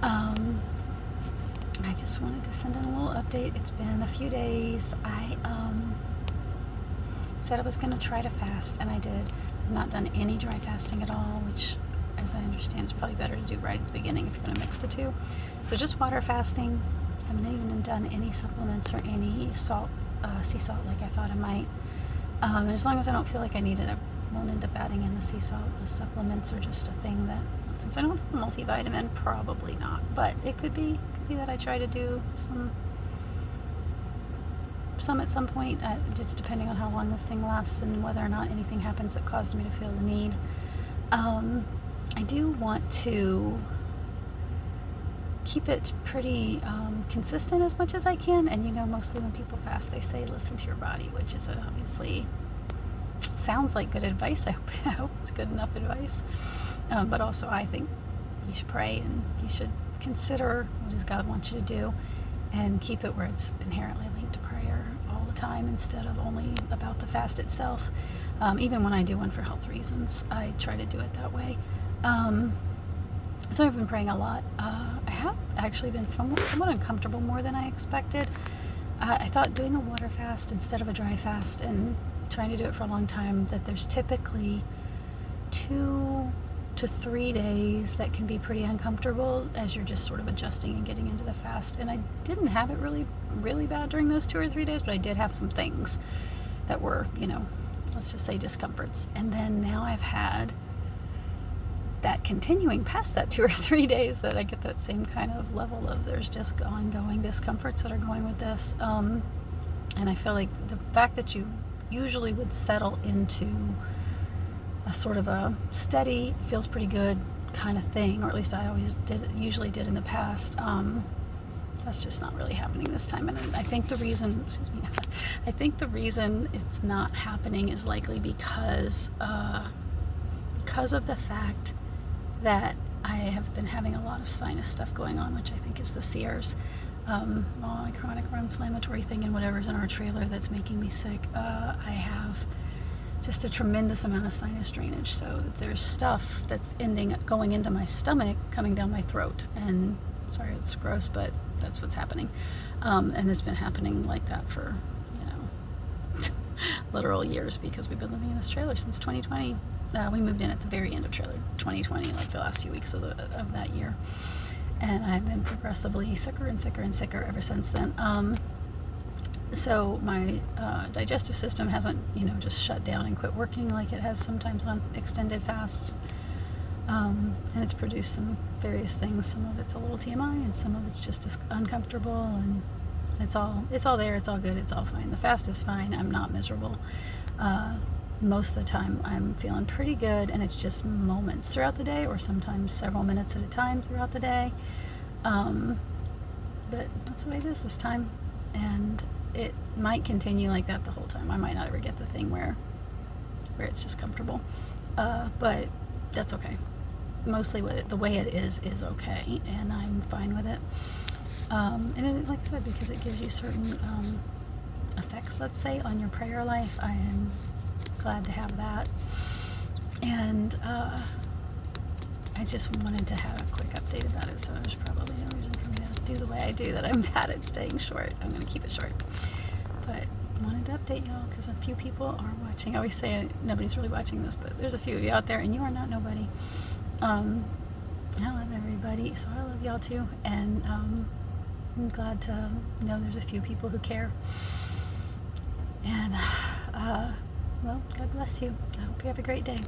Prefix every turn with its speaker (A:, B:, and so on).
A: Um, I just wanted to send in a little update. It's been a few days. I said I was going to try to fast, and I did. I've not done any dry fasting at all, which, as I understand, is probably better to do right at the beginning if you're going to mix the two. So just water fasting. I haven't even done any supplements or any salt, sea salt, like I thought I might. As long as I don't feel like I need it, I won't end up adding in the sea salt. The supplements are just a thing that, since I don't have a multivitamin, probably not. But it could be that I try to do some at some point, just depending on how long this thing lasts and whether or not anything happens that caused me to feel the need. I do want to keep it pretty consistent as much as I can. And mostly when people fast, they say listen to your body, which is obviously sounds like good advice. I hope it's good enough advice. But also, I think you should pray and you should consider what does God want you to do, and keep it where it's inherently linked to prayer all the time instead of only about the fast itself. Even when I do one for health reasons, I try to do it that way. So I've been praying a lot. I have actually been somewhat uncomfortable, more than I expected. I thought doing a water fast instead of a dry fast and trying to do it for a long time, that there's typically 2 to 3 days that can be pretty uncomfortable as you're just sort of adjusting and getting into the fast. And I didn't have it really, really bad during those 2 or 3 days, but I did have some things that were, let's just say discomforts. And then now I've had that continuing past that 2 or 3 days, that I get that same kind of level of there's just ongoing discomforts that are going with this. And I feel like the fact that you usually would settle into a sort of a steady, feels pretty good kind of thing, or at least I usually did in the past. That's just not really happening this time. And I think the reason, I think the reason it's not happening is likely because of the fact that I have been having a lot of sinus stuff going on, which I think is the Sears, my chronic inflammatory thing and whatever's in our trailer that's making me sick. I have just a tremendous amount of sinus drainage, so there's stuff that's going into my stomach, coming down my throat. And sorry, it's gross, but that's what's happening. And it's been happening like that for literal years, because we've been living in this trailer since 2020. We moved in at the very end of trailer 2020, like the last few weeks of that year, and I've been progressively sicker and sicker and sicker ever since then. So my digestive system hasn't, just shut down and quit working like it has sometimes on extended fasts. And it's produced some various things. Some of it's a little TMI, and some of it's just uncomfortable, and it's all there. It's all good. It's all fine. The fast is fine. I'm not miserable. Most of the time I'm feeling pretty good, and it's just moments throughout the day, or sometimes several minutes at a time throughout the day. But that's the way it is this time, and it might continue like that the whole time. I might not ever get the thing where it's just comfortable, but that's okay. Mostly the way it is okay, and I'm fine with it. And like I said, because it gives you certain effects, let's say, on your prayer life, I am glad to have that. And I just wanted to have a quick update about it, so there's probably no reason for me to do the way I do, that I'm bad at staying short. I'm going to keep it short. But I wanted to update y'all because a few people are watching. I always say nobody's really watching this, but there's a few of you out there, and you are not nobody. I love everybody, so I love y'all too. And I'm glad to know there's a few people who care. And, well, God bless you. I hope you have a great day.